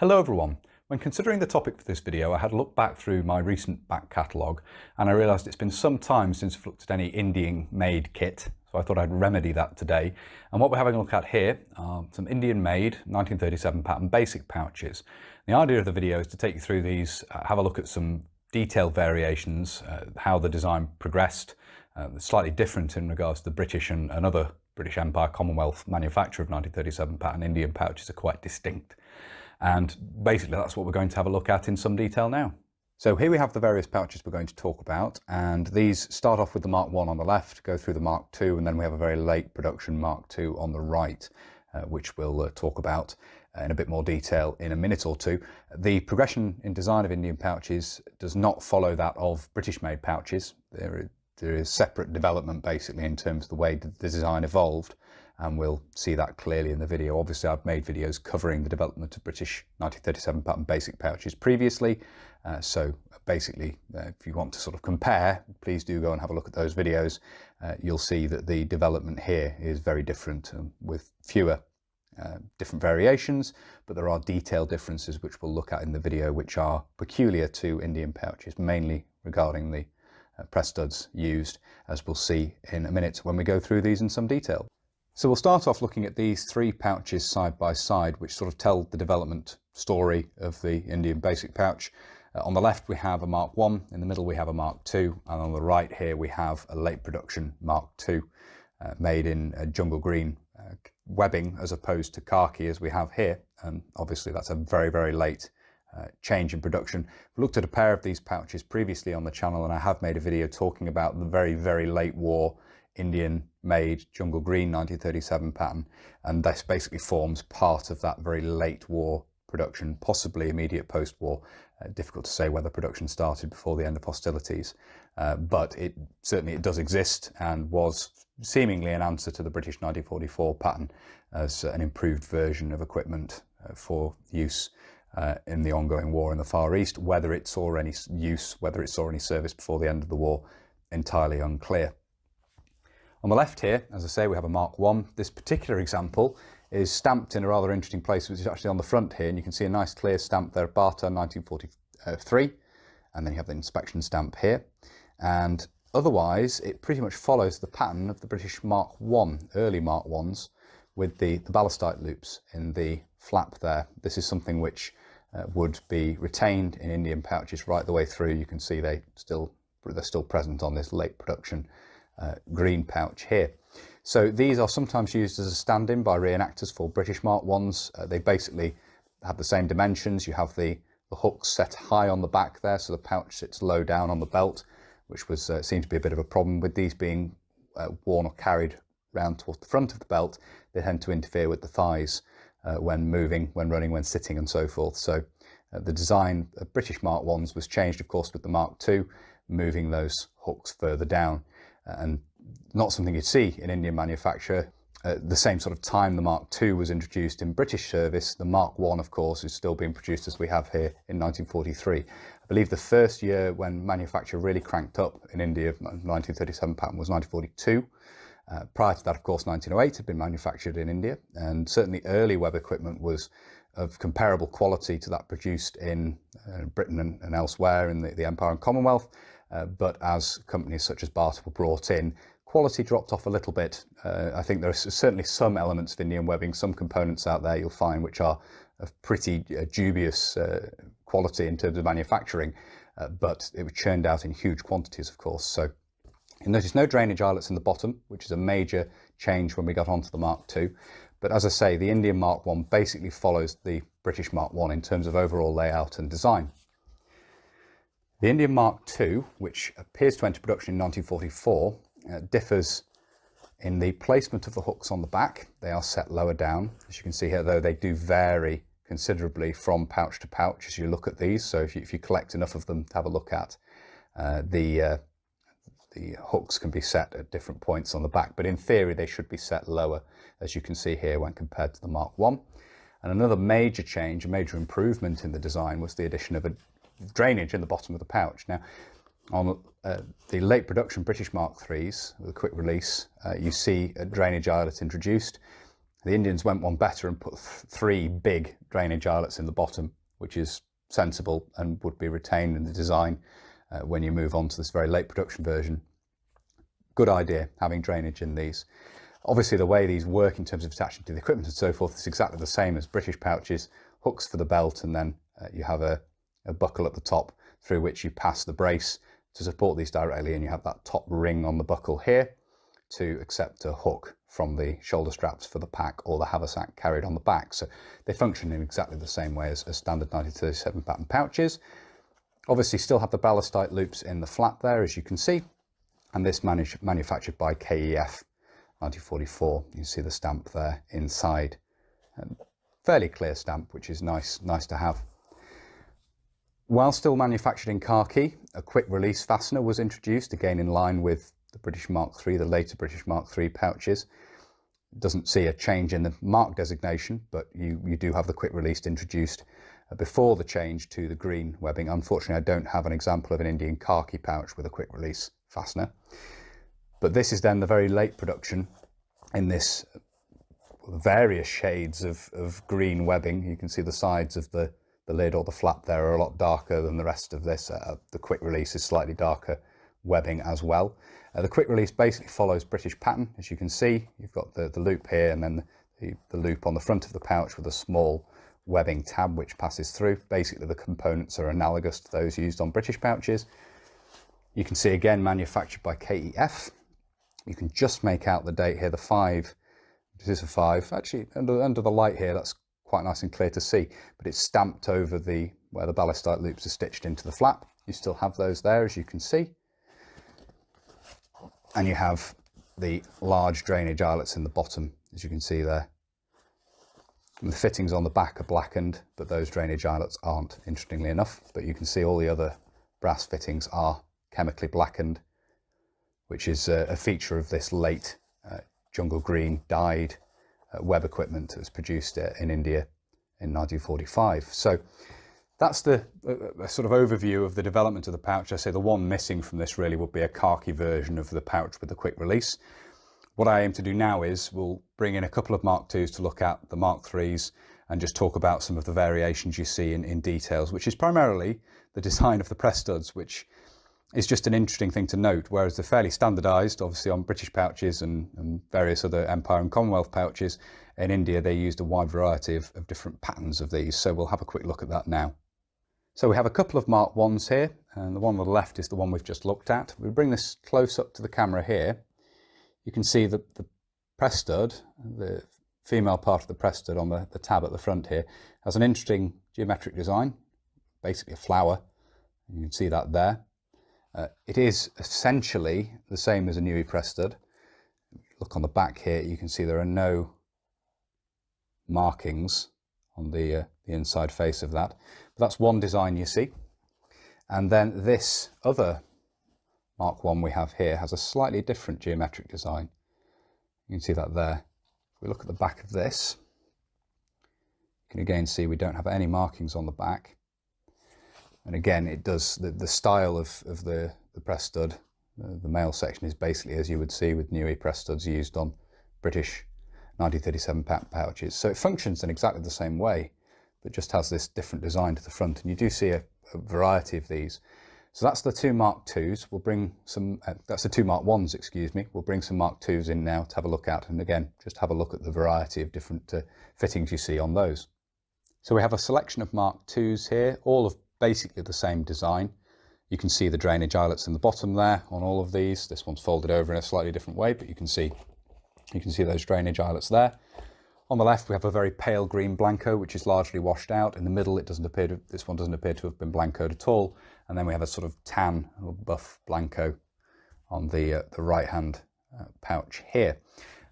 Hello everyone. When considering the topic for this video, I had a look back through my recent back catalogue and I realised it's been some time since I've looked at any Indian made kit, so I thought I'd remedy that today. And what we're having a look at here are some Indian made 1937 pattern basic pouches. The idea of the video is to take you through these, have a look at some detailed variations, how the design progressed, slightly different in regards to the British and other British Empire Commonwealth manufacture of 1937 pattern Indian pouches are quite distinct. And basically that's what we're going to have a look at in some detail now. So here we have the various pouches we're going to talk about, and these start off with the Mark I on the left, go through the Mark II, and then we have a very late production Mark II on the right, which we'll talk about in a bit more detail in a minute or two. The progression in design of Indian pouches does not follow that of British made pouches. There is separate development basically in terms of the way the design evolved. And we'll see that clearly in the video. Obviously, I've made videos covering the development of British 1937 pattern basic pouches previously. So basically, if you want to sort of compare, please do go and have a look at those videos. You'll see that the development here is very different with fewer different variations, but there are detailed differences which we'll look at in the video, which are peculiar to Indian pouches, mainly regarding the press studs used, as we'll see in a minute when we go through these in some detail. So we'll start off looking at these three pouches side by side, which sort of tell the development story of the Indian basic pouch. On the left we have a Mark I, in the middle we have a Mark II, and on the right here we have a late production Mark II made in jungle green webbing as opposed to khaki as we have here. And obviously that's a very, very late change in production. We looked at a pair of these pouches previously on the channel, and I have made a video talking about the very, very late war Indian made jungle green 1937 pattern, and this basically forms part of that very late war production, possibly immediate post-war. Difficult to say whether production started before the end of hostilities, but it certainly does exist and was seemingly an answer to the British 1944 pattern as an improved version of equipment for use in the ongoing war in the Far East. Whether it saw any use, whether it saw any service before the end of the war, entirely unclear. On the left here, as I say, we have a Mark I. This particular example is stamped in a rather interesting place, which is actually on the front here, and you can see a nice clear stamp there, Bata 1943, and then you have the inspection stamp here. And otherwise, it pretty much follows the pattern of the British Mark I, early Mark Is, with the ballastite loops in the flap there. This is something which would be retained in Indian pouches right the way through. You can see they're still present on this late production green pouch here. So these are sometimes used as a stand-in by reenactors for British Mark Is. They basically have the same dimensions. You have the hooks set high on the back there, so the pouch sits low down on the belt, which was seemed to be a bit of a problem with these being worn or carried round towards the front of the belt. They tend to interfere with the thighs when moving, when running, when sitting, and so forth. So the design of British Mark Is was changed, of course, with the Mark II, moving those hooks further down. And not something you'd see in Indian manufacture. At the same sort of time the Mark II was introduced in British service, the Mark I, of course, is still being produced as we have here in 1943. I believe the first year when manufacture really cranked up in India, 1937 pattern, was 1942. Prior to that, of course, 1908 had been manufactured in India, and certainly early web equipment was of comparable quality to that produced in Britain and elsewhere in the Empire and Commonwealth. But as companies such as Bata were brought in, quality dropped off a little bit. I think there are certainly some elements of Indian webbing, some components out there you'll find which are of pretty dubious quality in terms of manufacturing, but it was churned out in huge quantities, of course. So you'll notice no drainage eyelets in the bottom, which is a major change when we got onto the Mark II. But as I say, the Indian Mark I basically follows the British Mark I in terms of overall layout and design. The Indian Mark II, which appears to enter production in 1944, differs in the placement of the hooks on the back. They are set lower down. As you can see here, though, they do vary considerably from pouch to pouch as you look at these. So if you collect enough of them to have a look at, the hooks can be set at different points on the back, but in theory they should be set lower, as you can see here when compared to the Mark I. And another major change, a major improvement in the design, was the addition of a drainage in the bottom of the pouch. Now, on the late production British Mark IIIs with a quick release, you see a drainage eyelet introduced. The Indians went one better and put 3 big drainage eyelets in the bottom, which is sensible and would be retained in the design when you move on to this very late production version. Good idea having drainage in these. Obviously the way these work in terms of attaching to the equipment and so forth is exactly the same as British pouches. Hooks for the belt, and then you have a buckle at the top through which you pass the brace to support these directly, and you have that top ring on the buckle here to accept a hook from the shoulder straps for the pack or the haversack carried on the back. So they function in exactly the same way as standard 1937 pattern pouches. Obviously still have the ballastite loops in the flap there, as you can see, and this manufactured by KEF 1944. You see the stamp there inside. Fairly clear stamp, which is nice to have. While still manufactured in khaki, a quick release fastener was introduced, again in line with the British Mark III, the later British Mark III pouches. It doesn't see a change in the mark designation, but you do have the quick release introduced before the change to the green webbing. Unfortunately, I don't have an example of an Indian khaki pouch with a quick release fastener. But this is then the very late production in this various shades of green webbing. You can see the sides of the lid or the flap there are a lot darker than the rest of this. The quick release is slightly darker webbing as well. The quick release basically follows British pattern. As you can see, you've got the loop here, and then the loop on the front of the pouch with a small webbing tab which passes through. Basically the components are analogous to those used on British pouches. You can see again manufactured by KEF. You can just make out the date here, the 5. This is a 5. Actually, under the light here, that's quite nice and clear to see, but it's stamped over where the ballastite loops are stitched into the flap. You still have those there, as you can see. And you have the large drainage eyelets in the bottom, as you can see there. And the fittings on the back are blackened, but those drainage eyelets aren't, interestingly enough. But you can see all the other brass fittings are chemically blackened, which is a feature of this late jungle green dyed web equipment that was produced in India in 1945. So that's the sort of overview of the development of the pouch. I say the one missing from this really would be a khaki version of the pouch with the quick release. What I aim to do now is we'll bring in a couple of Mark IIs to look at the Mark IIIs and just talk about some of the variations you see in details, which is primarily the design of the press studs, which is just an interesting thing to note, whereas they're fairly standardised, obviously on British pouches and various other Empire and Commonwealth pouches. In India, they used a wide variety of different patterns of these, so we'll have a quick look at that now. So we have a couple of Mark Is here, and the one on the left is the one we've just looked at. We'll bring this close up to the camera here. You can see that the press stud, the female part of the press stud on the tab at the front here, has an interesting geometric design, basically a flower. You can see that there. It is essentially the same as a Newey press stud. Look on the back here, you can see there are no markings on the inside face of that. But that's one design you see. And then this other Mark I we have here has a slightly different geometric design. You can see that there. If we look at the back of this, you can again see we don't have any markings on the back. And again, it does the style of the press stud, the male section is basically as you would see with Newey press studs used on British 1937 pattern pouches. So it functions in exactly the same way, but just has this different design to the front. And you do see a variety of these. So that's the 2 Mark IIs. We'll bring some, that's the 2 Mark Is, excuse me. We'll bring some Mark IIs in now to have a look at. And again, just have a look at the variety of different fittings you see on those. So we have a selection of Mark IIs here, all of basically the same design. You can see the drainage eyelets in the bottom there on all of these. This one's folded over in a slightly different way, but you can see those drainage eyelets there. On the left, we have a very pale green Blanco, which is largely washed out. In the middle, this one doesn't appear to have been Blancoed at all. And then we have a sort of tan or buff Blanco on the right-hand pouch here.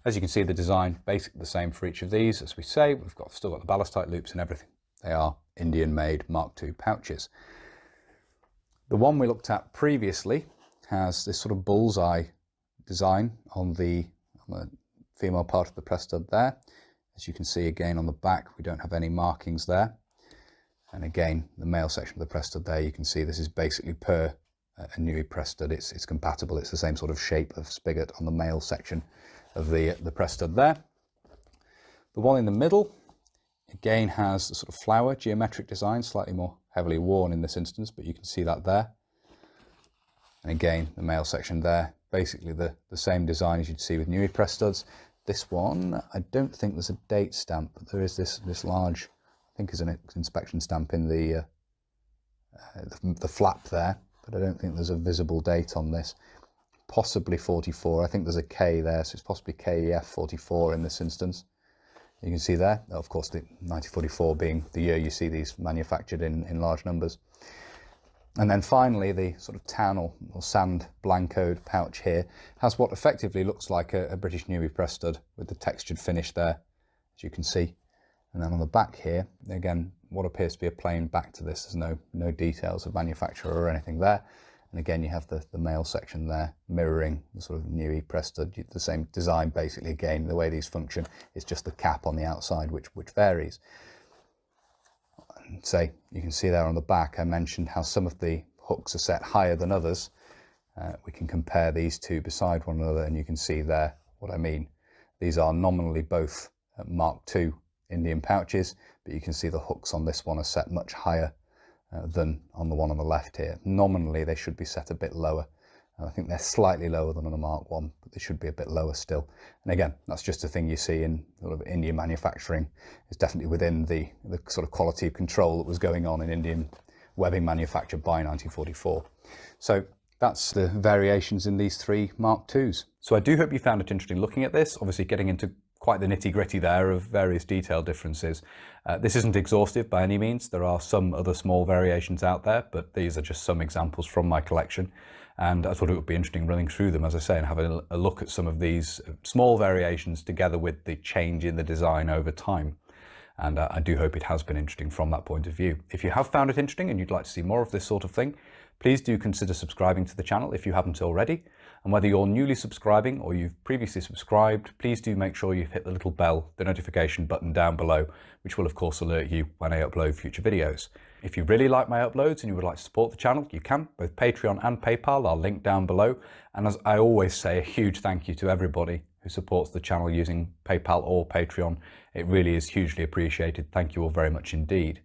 As you can see, the design basically the same for each of these. As we say, we've still got the ballastite loops and everything. They are Indian-made Mark II pouches. The one we looked at previously has this sort of bullseye design on the female part of the press stud there. As you can see again on the back, we don't have any markings there. And again, the male section of the press stud there, you can see this is basically per a Newey press stud. It's compatible. It's the same sort of shape of spigot on the male section of the press stud there. The one in the middle, again, has a sort of flower geometric design, slightly more heavily worn in this instance, but you can see that there. And again, the male section there, basically the same design as you'd see with Newey press studs. This one, I don't think there's a date stamp, but there is this large, I think is an inspection stamp in the flap there, but I don't think there's a visible date on this. Possibly 44, I think there's a K there, so it's possibly KEF 44 in this instance. You can see there, of course, the 1944 being the year you see these manufactured in large numbers. And then finally, the sort of tan or sand blancoed pouch here has what effectively looks like a British Newey press stud with the textured finish there, as you can see. And then on the back here, again, what appears to be a plain back to this. There's no details of manufacturer or anything there. And again, you have the male section there mirroring the sort of Newey press stud, the same design basically. Again, the way these function is just the cap on the outside which varies. And say, you can see there on the back, I mentioned how some of the hooks are set higher than others. We can compare these two beside one another and you can see there what I mean. These are nominally both Mark II Indian pouches, but you can see the hooks on this one are set much higher than on the one on the left here. Nominally they should be set a bit lower. I think they're slightly lower than on a Mark I, but they should be a bit lower still. And again, that's just a thing you see in sort of Indian manufacturing. It's definitely within the sort of quality control that was going on in Indian webbing manufacture by 1944. So that's the variations in these three Mark IIs. So I do hope you found it interesting looking at this, obviously getting into quite the nitty-gritty there of various detail differences. This isn't exhaustive by any means. There are some other small variations out there, but these are just some examples from my collection. And I thought it would be interesting running through them, as I say, and having a look at some of these small variations together with the change in the design over time. And I do hope it has been interesting from that point of view. If you have found it interesting and you'd like to see more of this sort of thing, please do consider subscribing to the channel if you haven't already. And whether you're newly subscribing or you've previously subscribed, please do make sure you've hit the little bell, the notification button down below, which will of course alert you when I upload future videos. If you really like my uploads and you would like to support the channel, you can. Both Patreon and PayPal are linked down below. And as I always say, a huge thank you to everybody who supports the channel using PayPal or Patreon. It really is hugely appreciated. Thank you all very much indeed.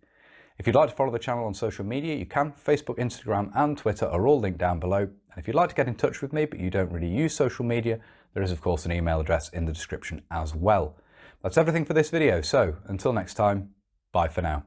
If you'd like to follow the channel on social media, you can. Facebook, Instagram and Twitter are all linked down below. And if you'd like to get in touch with me, but you don't really use social media, there is of course an email address in the description as well. That's everything for this video. So until next time, bye for now.